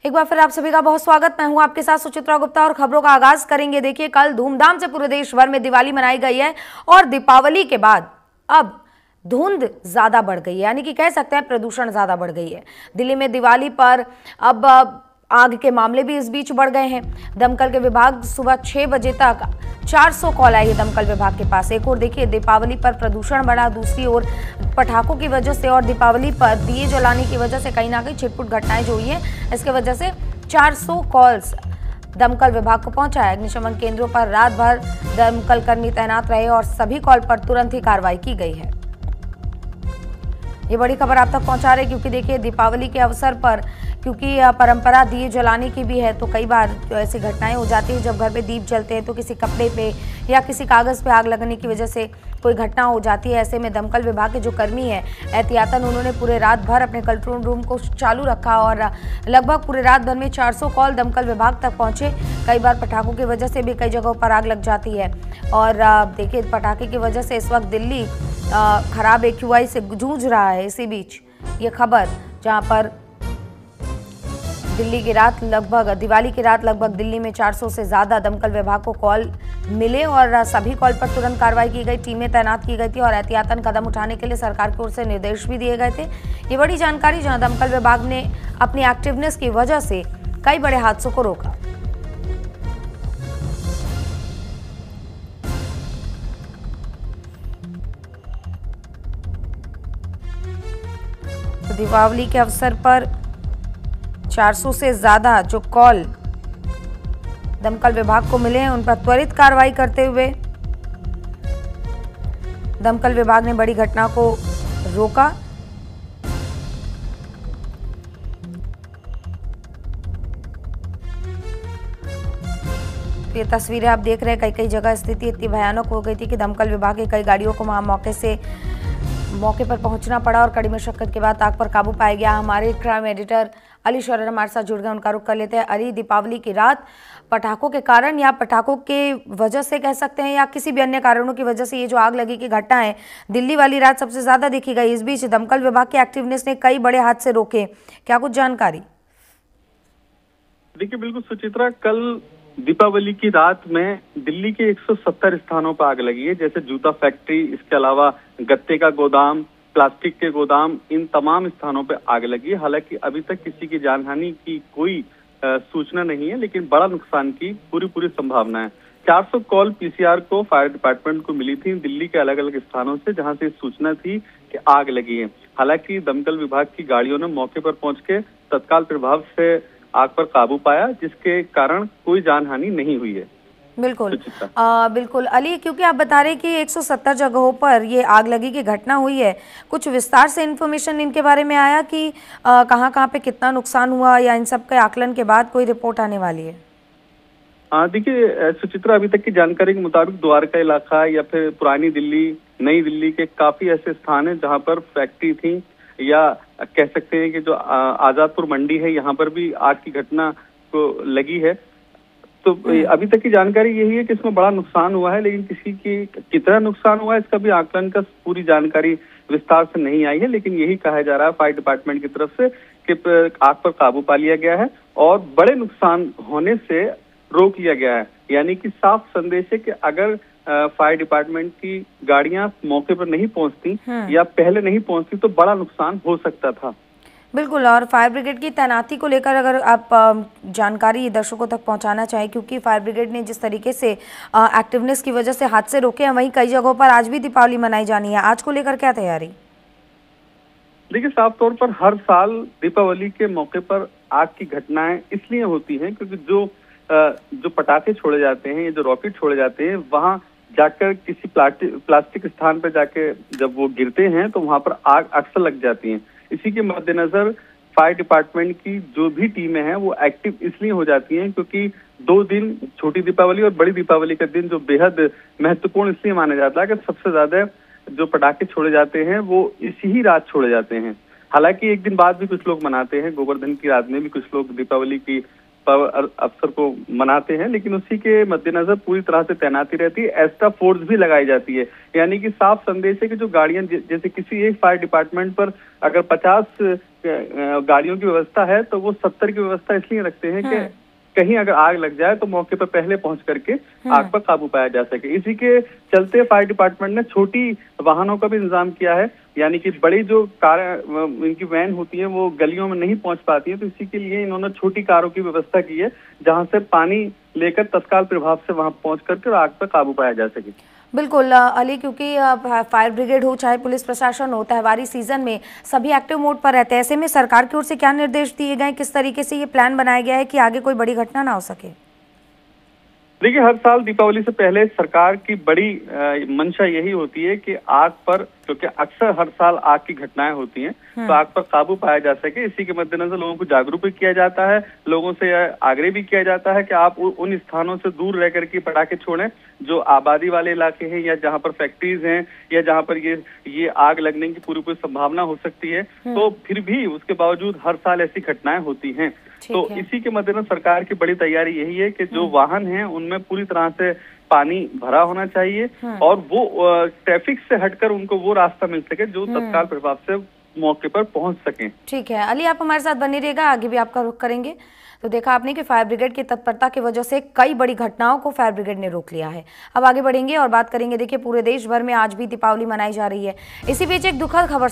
एक बार फिर आप सभी का बहुत स्वागत। मैं हूं आपके साथ सुचित्रा गुप्ता और खबरों का आगाज करेंगे। देखिए, कल धूमधाम से पूरे देश भर में दिवाली मनाई गई है और दीपावली के बाद अब धुंध ज्यादा बढ़ गई है, यानी कि कह सकते हैं प्रदूषण ज्यादा बढ़ गई है। दिल्ली में दिवाली पर अब आग के मामले भी इस बीच बढ़ गए हैं। दमकल के विभाग सुबह 6 बजे तक 400 कॉल आई है दमकल विभाग के पास। एक और देखिए, दीपावली पर प्रदूषण बढ़ा, दूसरी ओर पटाखों की वजह से और दीपावली पर दिए जलाने की वजह से कहीं ना कहीं छिटपुट घटनाएं जो हुई है, इसके वजह से 400 कॉल्स दमकल विभाग को पहुंचा है। अग्निशमन केंद्रों पर रात भर दमकल कर्मी तैनात रहे और सभी कॉल पर तुरंत ही कार्रवाई की गई है। ये बड़ी खबर आप तक पहुंचा रहे क्योंकि देखिए, दीपावली के अवसर पर क्योंकि परंपरा दिए जलाने की भी है, तो कई बार ऐसी घटनाएं हो जाती है जब घर पे दीप जलते हैं तो किसी कपड़े पे या किसी कागज़ पे आग लगने की वजह से कोई घटना हो जाती है। ऐसे में दमकल विभाग के जो कर्मी हैं, एहतियातन उन्होंने पूरे रात भर अपने कंट्रोल रूम को चालू रखा और लगभग पूरे रात भर में 400 कॉल दमकल विभाग तक पहुँचे। कई बार पटाखों की वजह से भी कई जगहों पर आग लग जाती है और देखिए, पटाखे की वजह से इस वक्त दिल्ली खराब AQI से जूझ रहा है। इसी बीच ये खबर, जहां पर दिल्ली की रात लगभग दिवाली की रात लगभग दिल्ली में 400 से ज़्यादा दमकल विभाग को कॉल मिले और सभी कॉल पर तुरंत कार्रवाई की गई, टीमें तैनात की गई थी और एहतियातन कदम उठाने के लिए सरकार की ओर से निर्देश भी दिए गए थे। ये बड़ी जानकारी, जहां दमकल विभाग ने अपनी एक्टिवनेस की वजह से कई बड़े हादसों को रोका। तो दीपावली के अवसर पर 400 से ज्यादा जो कॉल दमकल विभाग को मिले हैं, उन पर त्वरित कार्रवाई करते हुए दमकल विभाग ने बड़ी घटना को रोका। ये तस्वीरें आप देख रहे हैं, कई जगह स्थिति इतनी भयानक हो गई थी कि दमकल विभाग की कई गाड़ियों को वहां मौके पर पहुंचना पड़ा और कड़ी मशक्कत के बाद आग पर काबू पाया गया। हमारे क्राइम एडिटर अली शरर हमारे साथ जुड़ गए, उनका रुख कर लेते हैं। अली, दीपावली की रात पटाखों के कारण या पटाखों के वजह से कह सकते हैं या किसी भी अन्य कारणों की वजह से ये जो आग लगी की घटना है, दिल्ली वाली रात सबसे ज्यादा देखी गई। इस बीच दमकल विभाग के एक्टिवनेस ने कई बड़े हादसे रोके, क्या कुछ जानकारी? देखिए, बिल्कुल सुचित्रा, कल दीपावली की रात में दिल्ली के 170 स्थानों पर आग लगी है, जैसे जूता फैक्ट्री, इसके अलावा गत्ते का गोदाम, प्लास्टिक के गोदाम, इन तमाम स्थानों पर आग लगी है। हालांकि अभी तक किसी की जानहानि की कोई सूचना नहीं है, लेकिन बड़ा नुकसान की पूरी संभावना है। 400 कॉल PCR को, फायर डिपार्टमेंट को मिली थी दिल्ली के अलग अलग स्थानों से, जहां से सूचना थी कि आग लगी है। हालांकि दमकल विभाग की गाड़ियों ने मौके पर पहुंच के तत्काल प्रभाव से आग पर काबू पाया, जिसके कारण कोई जानहानि नहीं हुई है। बिल्कुल बिल्कुल अली, क्योंकि आप बता रहे कि 170 जगहों पर ये आग लगी की घटना हुई है, कुछ विस्तार से इन्फॉर्मेशन इनके बारे में आया कि कहाँ पे कितना नुकसान हुआ, या इन सब के आकलन के बाद कोई रिपोर्ट आने वाली है? देखिए सुचित्रा, अभी तक की जानकारी के मुताबिक द्वारका इलाका या फिर पुरानी दिल्ली, नई दिल्ली के काफी ऐसे स्थान हैं जहां पर फैक्ट्री थी, या कह सकते हैं कि जो आजादपुर मंडी है, यहाँ पर भी आग की घटना को लगी है। तो अभी तक की जानकारी यही है कि इसमें बड़ा नुकसान हुआ है, लेकिन किसी की कितना नुकसान हुआ है इसका भी आकलन का पूरी जानकारी विस्तार से नहीं आई है। लेकिन यही कहा जा रहा है फायर डिपार्टमेंट की तरफ से कि आग पर काबू पा लिया गया है और बड़े नुकसान होने से रोक लिया गया है। यानी कि साफ संदेश है कि अगर फायर डिपार्टमेंट की गाड़ियां मौके पर नहीं पहुंचती या पहले नहीं पहुंचती तो बड़ा नुकसान हो सकता था। बिल्कुल, और फायर ब्रिगेड की तैनाती को लेकर अगर आप जानकारी दर्शकों तक पहुंचाना चाहें, क्योंकि फायर ब्रिगेड ने जिस तरीके से एक्टिवनेस की वजह से हादसे रोके हैं, वहीं कई जगहों पर आज भी दीपावली मनाई जानी है। आज को लेकर क्या तैयारी? देखिए, साफ तौर पर हर साल दीपावली के मौके पर आग की घटनाएं इसलिए होती हैं क्योंकि जो पटाखे छोड़े जाते हैं, जो रॉकेट छोड़े जाते हैं, वहां जाकर किसी प्लास्टिक स्थान पर जाके जब वो गिरते हैं तो वहां पर आग अक्सर लग जाती है। इसी के मद्देनजर फायर डिपार्टमेंट की जो भी टीमें हैं वो एक्टिव इसलिए हो जाती हैं क्योंकि 2 दिन, छोटी दीपावली और बड़ी दीपावली का दिन जो बेहद महत्वपूर्ण इसलिए माना जाता है कि सबसे ज्यादा जो पटाखे छोड़े जाते हैं वो इसी ही रात छोड़े जाते हैं। हालांकि एक दिन बाद भी कुछ लोग मनाते हैं, गोवर्धन की रात में भी कुछ लोग दीपावली की अवसर को मनाते हैं, लेकिन उसी के मद्देनजर पूरी तरह से तैनाती रहती है। एक्स्ट्रा फोर्स भी लगाई जाती है, यानी कि साफ संदेश है कि जो गाड़ियां जैसे किसी एक फायर डिपार्टमेंट पर अगर 50 गाड़ियों की व्यवस्था है तो वो 70 की व्यवस्था इसलिए रखते हैं कि कहीं अगर आग लग जाए तो मौके पर पहले पहुंच करके आग पर काबू पाया जा सके। इसी के चलते फायर डिपार्टमेंट ने छोटी वाहनों का भी इंतजाम किया है, यानी कि बड़ी जो कार इनकी वैन होती है वो गलियों में नहीं पहुंच पाती है, तो इसी के लिए इन्होंने छोटी कारों की व्यवस्था की है जहां से पानी लेकर तत्काल प्रभाव से वहां पहुंच करके आग पर काबू पाया जा सके। बिल्कुल अली, क्योंकि फायर ब्रिगेड हो चाहे पुलिस प्रशासन हो, त्योहारी सीजन में सभी एक्टिव मोड पर रहते हैं। ऐसे में सरकार की ओर से क्या निर्देश दिए गए, किस तरीके से ये प्लान बनाया गया है कि आगे कोई बड़ी घटना ना हो सके? देखिए, हर साल दीपावली से पहले सरकार की बड़ी मंशा यही होती है कि आग पर, क्योंकि अक्सर हर साल आग की घटनाएं होती हैं, तो आग पर काबू पाया जा सके। इसी के मद्देनजर लोगों को जागरूक भी किया जाता है, लोगों से आग्रह भी किया जाता है कि आप उन स्थानों से दूर रह करके पटाखे छोड़ें जो आबादी वाले इलाके हैं या जहां पर फैक्ट्रीज हैं या जहां पर ये आग लगने की पूरी संभावना हो सकती है। तो फिर भी उसके बावजूद हर साल ऐसी घटनाएं होती हैं। तो इसी के मद्देनजर सरकार की बड़ी तैयारी यही है कि जो वाहन हैं उनमें पूरी तरह से पानी भरा होना चाहिए और वो ट्रैफिक से हटकर उनको वो रास्ता मिल सके जो तत्काल प्रभाव से मौके पर पहुंच सके। ठीक है अली, आप हमारे साथ बने रहिएगा, आगे भी आपका रुख करेंगे। तो देखा आपने कि फायर ब्रिगेड की तत्परता की वजह से कई बड़ी घटनाओं को फायर ब्रिगेड ने रोक लिया है। अब आगे बढ़ेंगे और बात करेंगे। देखिए, पूरे देश भर में आज भी दीपावली मनाई जा रही है। इसी बीच एक दुखद खबर